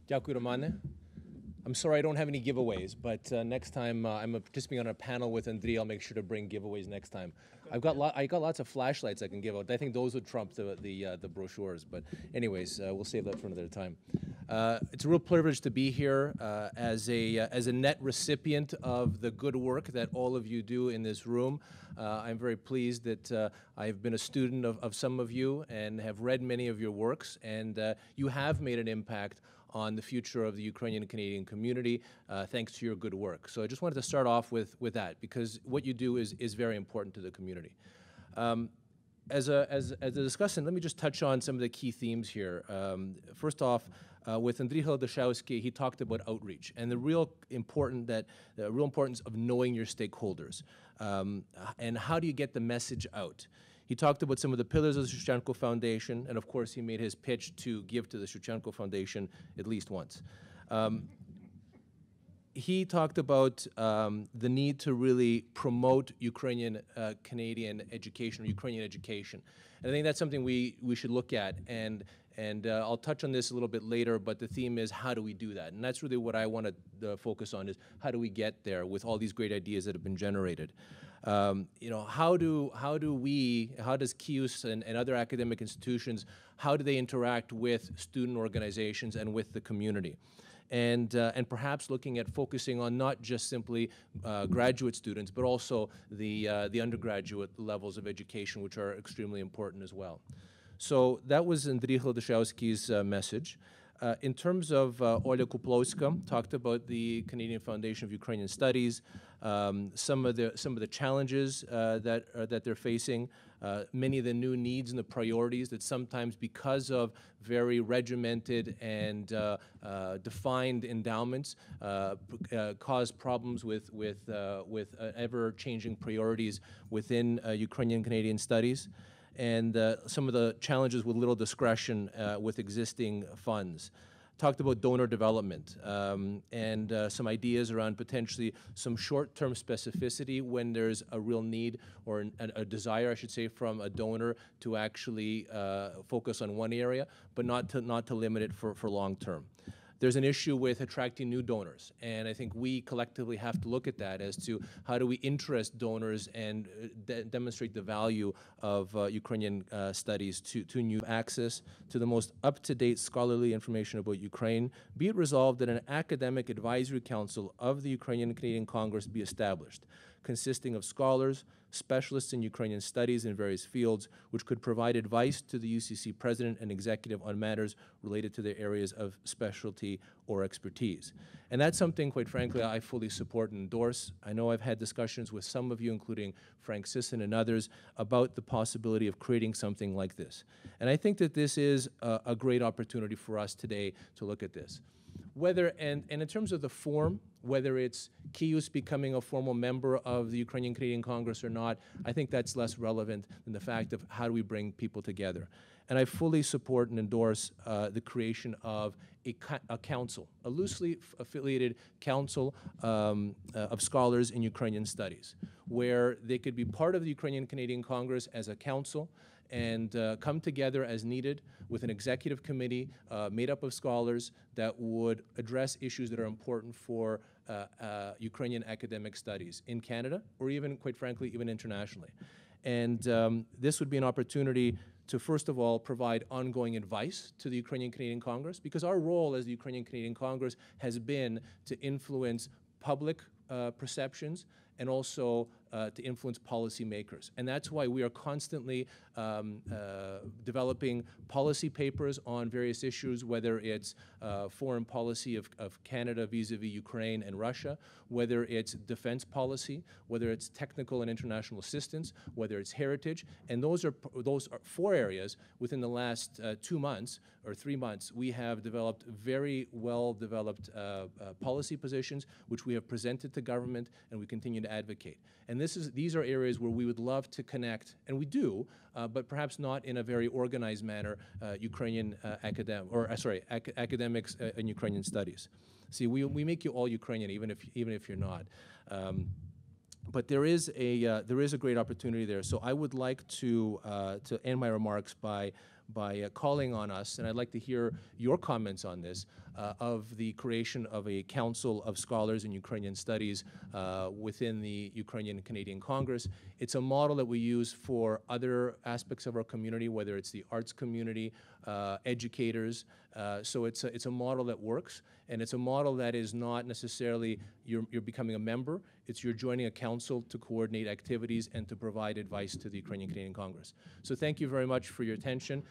Дякую, Романе. I'm sorry I don't have any giveaways, but next time I'm participating on a panel with Andrea, I'll make sure to bring giveaways next time. I got lots of flashlights I can give out. I think those would trump the brochures, but anyways, we'll save that for another time. It's a real privilege to be here as a net recipient of the good work that all of you do in this room. I'm very pleased that I've been a student of some of you and have read many of your works, and you have made an impact on the future of the Ukrainian Canadian community, thanks to your good work. So I just wanted to start off with that, because what you do is very important to the community. As a discussant, let me just touch on some of the key themes here. First off, with Andriy Hildashowski, he talked about outreach and the real importance of knowing your stakeholders, and how do you get the message out. He talked about some of the pillars of the Shevchenko Foundation, and of course he made his pitch to give to the Shevchenko Foundation at least once. He talked about the need to really promote Ukrainian Canadian education, or Ukrainian education. And I think that's something we should look at, and I'll touch on this a little bit later, but the theme is, how do we do that? And that's really what I want to focus on, is how do we get there with all these great ideas that have been generated? You know, how does CIUS and other academic institutions, how do they interact with student organizations and with the community? And perhaps looking at focusing on not just simply graduate students, but also the undergraduate levels of education, which are extremely important as well. So that was Andriy Hildashowski's message. In terms of Oля Kuplowska, talked about the Canadian Foundation of Ukrainian Studies, some of the challenges that they're facing, many of the new needs and the priorities that sometimes, because of very regimented and defined endowments, cause problems with ever-changing priorities within Ukrainian Canadian Studies, and some of the challenges with little discretion with existing funds. Talked about donor development and some ideas around potentially some short-term specificity when there's a real need, or a desire, I should say, from a donor to actually focus on one area, but not to limit it for long-term. There's an issue with attracting new donors, and I think we collectively have to look at that as to how do we interest donors and demonstrate the value of Ukrainian studies to new access to the most up-to-date scholarly information about Ukraine. Be it resolved that an academic advisory council of the Ukrainian Canadian Congress be established, consisting of scholars, specialists in Ukrainian studies in various fields, which could provide advice to the UCC president and executive on matters related to their areas of specialty or expertise. And that's something, quite frankly, I fully support and endorse. I know I've had discussions with some of you, including Frank Sisson and others, about the possibility of creating something like this. And I think that this is a great opportunity for us today to look at this. And in terms of the form, whether it's CIUS becoming a formal member of the Ukrainian Canadian Congress or not, I think that's less relevant than the fact of how do we bring people together. And I fully support and endorse the creation of a council, a loosely affiliated council of scholars in Ukrainian studies, where they could be part of the Ukrainian Canadian Congress as a council and come together as needed with an executive committee made up of scholars that would address issues that are important for Ukrainian academic studies in Canada, or even, quite frankly, even internationally. And this would be an opportunity to, first of all, provide ongoing advice to the Ukrainian Canadian Congress, because our role as the Ukrainian Canadian Congress has been to influence public perceptions and also to influence policymakers. And that's why we are constantly developing policy papers on various issues, whether it's foreign policy of Canada vis-a-vis Ukraine and Russia, whether it's defense policy, whether it's technical and international assistance, whether it's heritage. And those are 4 areas within the last 2 months or 3 months. We have developed very well-developed policy positions, which we have presented to government and we continue to advocate. And these are areas where we would love to connect, and we do, but perhaps not in a very organized manner, Ukrainian academics in Ukrainian studies. See, we make you all Ukrainian, even if you're not. But there is a great opportunity there. So I would like to end my remarks by by calling on us, and I'd like to hear your comments on this, of the creation of a Council of Scholars in Ukrainian Studies within the Ukrainian Canadian Congress. It's a model that we use for other aspects of our community, whether it's the arts community, educators. So it's a model that works, and it's a model that is not necessarily you're becoming a member. It's you're joining a council to coordinate activities and to provide advice to the Ukrainian Canadian Congress. So thank you very much for your attention.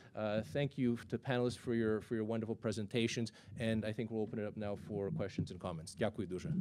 Thank you to panelists for your wonderful presentations, and I think we'll open it up now for questions and comments. Дякую дуже.